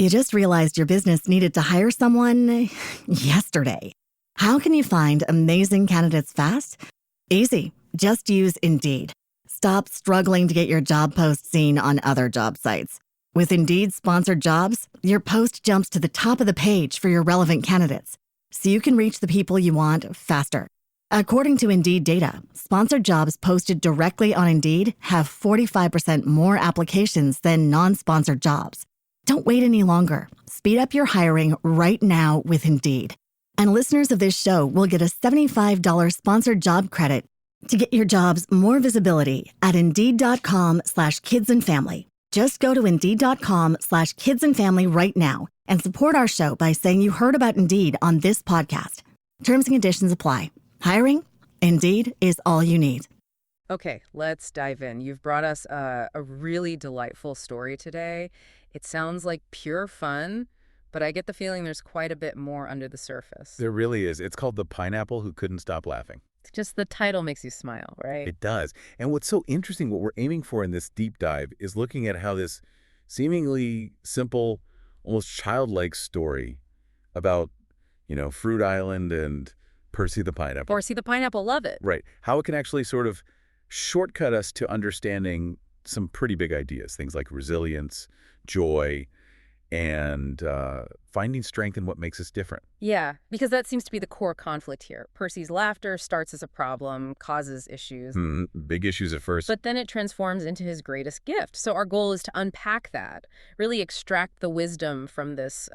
You just realized your business needed to hire someone yesterday. How can you find amazing candidates fast? Easy. Just use Indeed. Stop struggling to get your job post seen on other job sites. With Indeed sponsored jobs, your post jumps to the top of the page for your relevant candidates, so you can reach the people you want faster. According to Indeed data, sponsored jobs posted directly on Indeed have 45% more applications than non-sponsored jobs. Don't wait any longer. Speed up your hiring right now with Indeed. And listeners of this show will get a $75 sponsored job credit to get your jobs more visibility at Indeed.com/kidsandfamily. Just go to Indeed.com/kidsandfamily right now and support our show by saying you heard about Indeed on this podcast. Terms and conditions apply. Hiring? Indeed is all you need. Okay, let's dive in. You've brought us a really delightful story today. It sounds like pure fun, but I get the feeling there's quite a bit more under the surface. There really is. It's called The Pineapple Who Couldn't Stop Laughing. Just the title makes you smile, right? It does. And what's so interesting, what we're aiming for in this deep dive is looking at how this seemingly simple, almost childlike story about, Fruit Island and Percy the Pineapple. Percy the Pineapple, love it. Right. How it can actually sort of shortcut us to understanding some pretty big ideas, things like resilience, joy, and finding strength in what makes us different. Yeah, because that seems to be the core conflict here. Percy's laughter starts as a problem, causes issues. Big issues at first. But then it transforms into his greatest gift. So our goal is to unpack that, really extract the wisdom from this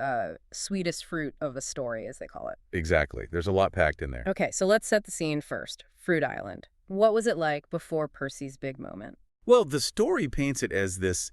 sweetest fruit of a story, as they call it. Exactly. There's a lot packed in there. Okay, so let's set the scene first. Fruit Island. What was it like before Percy's big moment? Well, the story paints it as this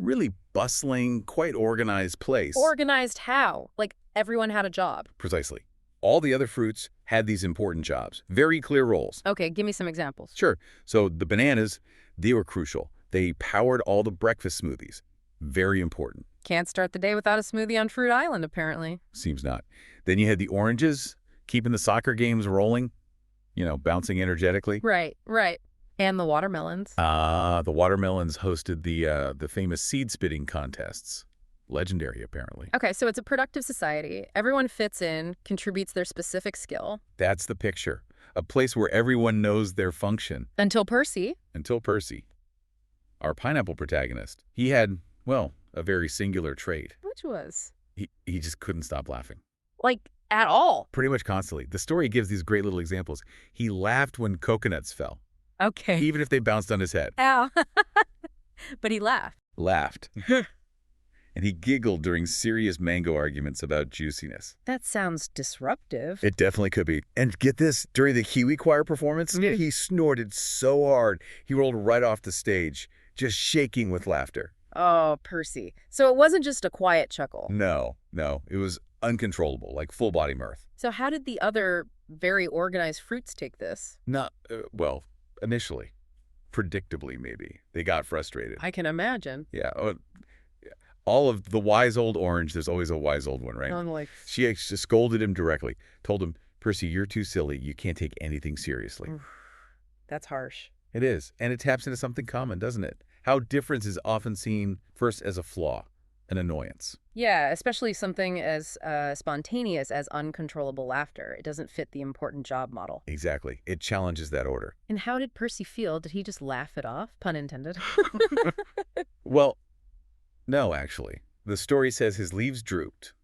really bustling, quite organized place. Organized how? Like everyone had a job. Precisely. All the other fruits had these important jobs. Very clear roles. Okay, give me some examples. Sure. So the bananas, they were crucial. They powered all the breakfast smoothies. Very important. Can't start the day without a smoothie on Fruit Island, apparently. Seems not. Then you had the oranges, keeping the soccer games rolling, bouncing energetically. Right. And the watermelons. The watermelons hosted the famous seed-spitting contests. Legendary, apparently. Okay, so it's a productive society. Everyone fits in, contributes their specific skill. That's the picture. A place where everyone knows their function. Until Percy. Our pineapple protagonist. He had, a very singular trait. Which was? He just couldn't stop laughing. Like, at all? Pretty much constantly. The story gives these great little examples. He laughed when coconuts fell. Okay. Even if they bounced on his head. Ow. But he laughed. And he giggled during serious mango arguments about juiciness. That sounds disruptive. It definitely could be. And get this, during the Kiwi Choir performance, he snorted so hard, he rolled right off the stage, just shaking with laughter. Oh, Percy. So it wasn't just a quiet chuckle. No. It was uncontrollable, like full-body mirth. So how did the other very organized fruits take this? Initially. Predictably, maybe. They got frustrated. I can imagine. Yeah. All of the wise old orange, there's always a wise old one, right? She scolded him directly, told him, Percy, you're too silly. You can't take anything seriously. Oof, that's harsh. It is. And it taps into something common, doesn't it? How difference is often seen first as a flaw, an annoyance. Yeah, especially something as spontaneous as uncontrollable laughter. It doesn't fit the important job model. Exactly. It challenges that order. And how did Percy feel? Did he just laugh it off? Pun intended. Well, no, actually. The story says his leaves drooped.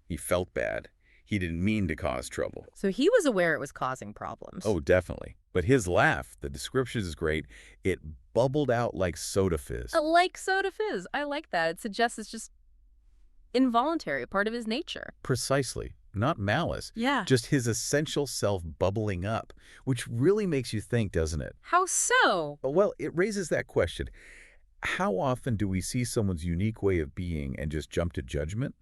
He felt bad. He didn't mean to cause trouble. So he was aware it was causing problems. Oh, definitely. But his laugh, the description is great. It bubbled out like soda fizz. Like soda fizz. I like that. It suggests it's just involuntary, part of his nature. Precisely. Not malice. Yeah. Just his essential self bubbling up, which really makes you think, doesn't it? How so? Well, it raises that question. How often do we see someone's unique way of being and just jump to judgment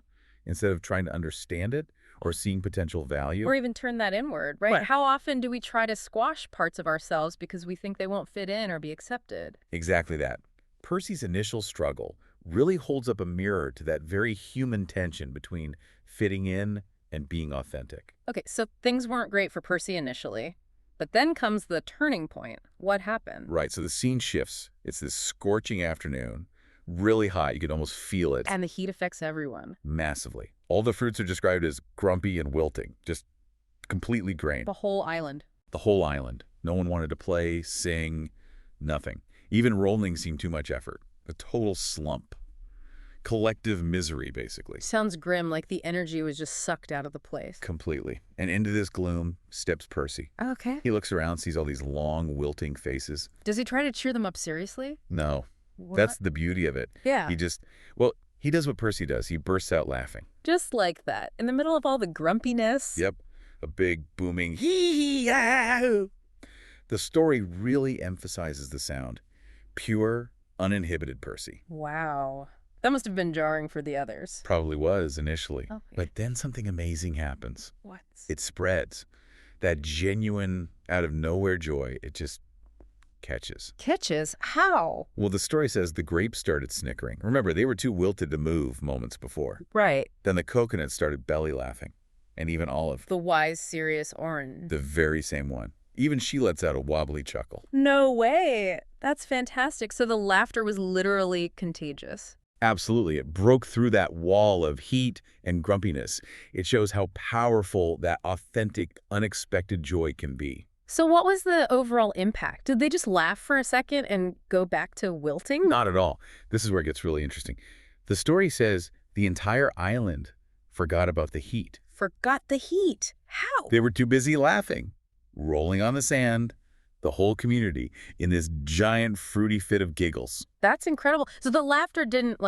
instead of trying to understand it or seeing potential value? Or even turn that inward, right? How often do we try to squash parts of ourselves because we think they won't fit in or be accepted? Exactly that. Percy's initial struggle really holds up a mirror to that very human tension between fitting in and being authentic. Okay, so things weren't great for Percy initially, but then comes the turning point. What happened? Right, so the scene shifts. It's this scorching afternoon. really high. You could almost feel it. And the heat affects everyone. Massively. All the fruits are described as grumpy and wilting, just completely grain. The whole island. The whole island. No one wanted to play, sing, nothing. Even rolling seemed too much effort. A total slump. Collective misery, basically. Sounds grim, like the energy was just sucked out of the place. Completely. And into this gloom steps Percy. Okay. He looks around, sees all these long, wilting faces. Does he try to cheer them up seriously? No. What? That's the beauty of it. Yeah. He does what Percy does. He bursts out laughing. Just like that, in the middle of all the grumpiness. Yep. A big, booming hee-hee-ah. The story really emphasizes the sound. Pure, uninhibited Percy. Wow. That must have been jarring for the others. Probably was initially. Okay. But then something amazing happens. What? It spreads. That genuine, out-of-nowhere joy, it just catches. Catches? How? Well, the story says the grapes started snickering. Remember, they were too wilted to move moments before. Right. Then the coconut started belly laughing. And even Olive. The wise, serious orange. The very same one. Even she lets out a wobbly chuckle. No way. That's fantastic. So the laughter was literally contagious. Absolutely. It broke through that wall of heat and grumpiness. It shows how powerful that authentic, unexpected joy can be. So what was the overall impact? Did they just laugh for a second and go back to wilting? Not at all. This is where it gets really interesting. The story says the entire island forgot about the heat. Forgot the heat. How? They were too busy laughing, rolling on the sand, the whole community, in this giant fruity fit of giggles. That's incredible. So the laughter didn't,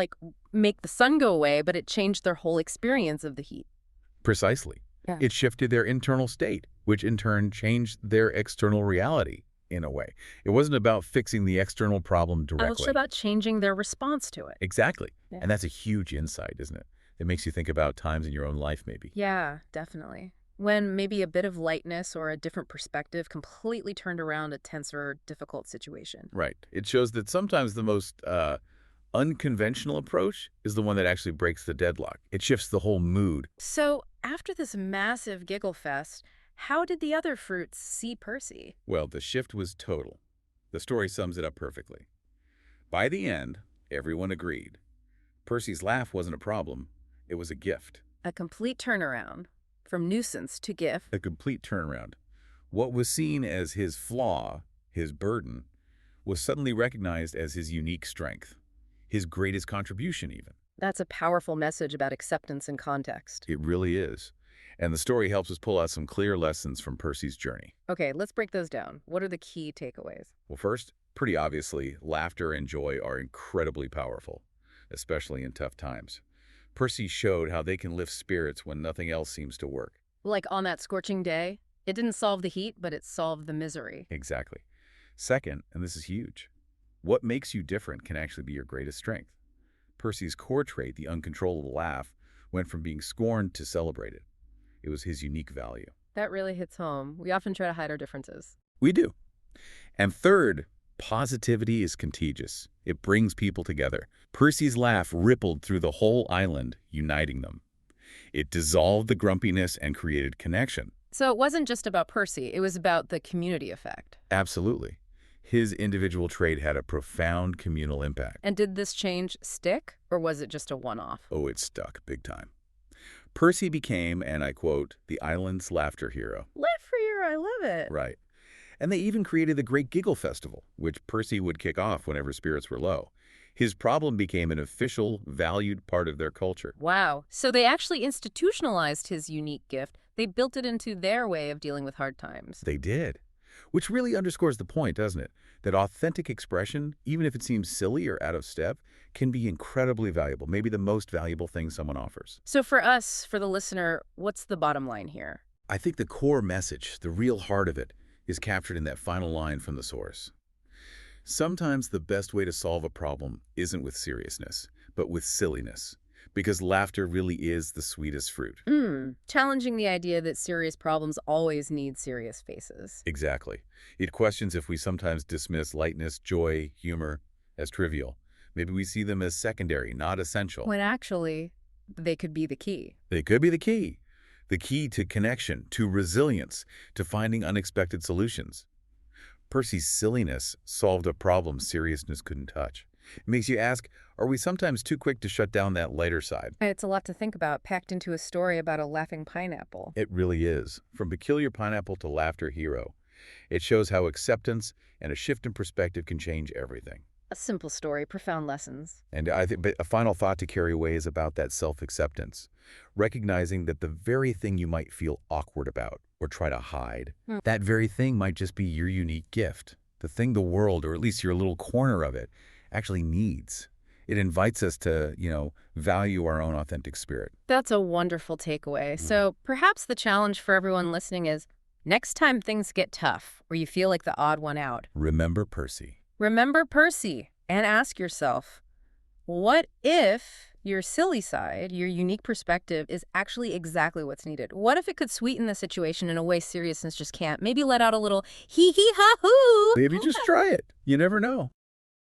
make the sun go away, but it changed their whole experience of the heat. Precisely. Yeah. It shifted their internal state, which in turn changed their external reality, in a way. It wasn't about fixing the external problem directly. It's about changing their response to it. Exactly. Yeah. And that's a huge insight, isn't it? It makes you think about times in your own life, maybe. Yeah, definitely. When maybe a bit of lightness or a different perspective completely turned around a tense or difficult situation. Right. It shows that sometimes the most unconventional approach is the one that actually breaks the deadlock. It shifts the whole mood. So after this massive giggle fest, how did the other fruits see Percy? Well, the shift was total. The story sums it up perfectly. By the end, everyone agreed. Percy's laugh wasn't a problem. It was a gift. A complete turnaround. From nuisance to gift. A complete turnaround. What was seen as his flaw, his burden, was suddenly recognized as his unique strength. His greatest contribution, even. That's a powerful message about acceptance and context. It really is. And the story helps us pull out some clear lessons from Percy's journey. Okay, let's break those down. What are the key takeaways? Well, first, pretty obviously, laughter and joy are incredibly powerful, especially in tough times. Percy showed how they can lift spirits when nothing else seems to work. Like on that scorching day, it didn't solve the heat, but it solved the misery. Exactly. Second, and this is huge, what makes you different can actually be your greatest strength. Percy's core trait, the uncontrollable laugh, went from being scorned to celebrated. It was his unique value. That really hits home. We often try to hide our differences. We do. And third, positivity is contagious. It brings people together. Percy's laugh rippled through the whole island, uniting them. It dissolved the grumpiness and created connection. So it wasn't just about Percy, it was about the community effect. Absolutely. His individual trait had a profound communal impact. And did this change stick, or was it just a one-off? Oh, it stuck big time. Percy became, and I quote, the island's laughter hero. Laughter hero, I love it. Right. And they even created the Great Giggle Festival, which Percy would kick off whenever spirits were low. His problem became an official, valued part of their culture. Wow. So they actually institutionalized his unique gift. They built it into their way of dealing with hard times. They did. Which really underscores the point, doesn't it? That authentic expression, even if it seems silly or out of step, can be incredibly valuable, maybe the most valuable thing someone offers. So for us, for the listener, what's the bottom line here? I think the core message, the real heart of it, is captured in that final line from the source. Sometimes the best way to solve a problem isn't with seriousness, but with silliness, because laughter really is the sweetest fruit. Challenging the idea that serious problems always need serious faces. Exactly. It questions if we sometimes dismiss lightness, joy, humor as trivial. Maybe we see them as secondary, not essential. When actually, they could be the key. They could be the key. The key to connection, to resilience, to finding unexpected solutions. Percy's silliness solved a problem seriousness couldn't touch. It makes you ask, are we sometimes too quick to shut down that lighter side? It's a lot to think about, packed into a story about a laughing pineapple. It really is. From peculiar pineapple to laughter hero. It shows how acceptance and a shift in perspective can change everything. A simple story, profound lessons. And I think a final thought to carry away is about that self-acceptance. Recognizing that the very thing you might feel awkward about or try to hide, that very thing might just be your unique gift. The thing the world, or at least your little corner of it, actually needs. It invites us to, value our own authentic spirit. That's a wonderful takeaway. So perhaps the challenge for everyone listening is, next time things get tough or you feel like the odd one out, Remember Percy. remember Percy and ask yourself, what if your silly side, your unique perspective, is actually exactly what's needed? What if it could sweeten the situation in a way seriousness just can't? Maybe let out a little hee-hee-ha-hoo. Maybe just try it. You never know.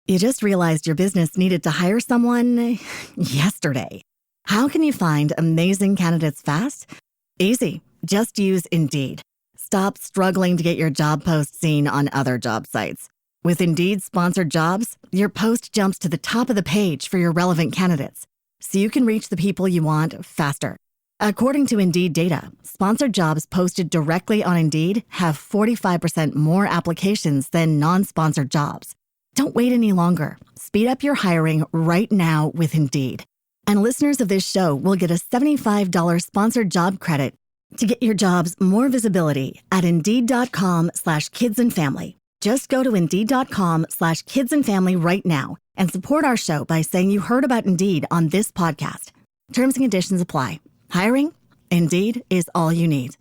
You just realized your business needed to hire someone yesterday. How can you find amazing candidates fast? Easy. Just use Indeed. Stop struggling to get your job post seen on other job sites. With Indeed sponsored jobs, your post jumps to the top of the page for your relevant candidates, so you can reach the people you want faster. According to Indeed data, sponsored jobs posted directly on Indeed have 45% more applications than non-sponsored jobs. Don't wait any longer. Speed up your hiring right now with Indeed. And listeners of this show will get a $75 sponsored job credit to get your jobs more visibility at Indeed.com/kidsandfamily. Just go to Indeed.com/kidsandfamily right now and support our show by saying you heard about Indeed on this podcast. Terms and conditions apply. Hiring? Indeed is all you need.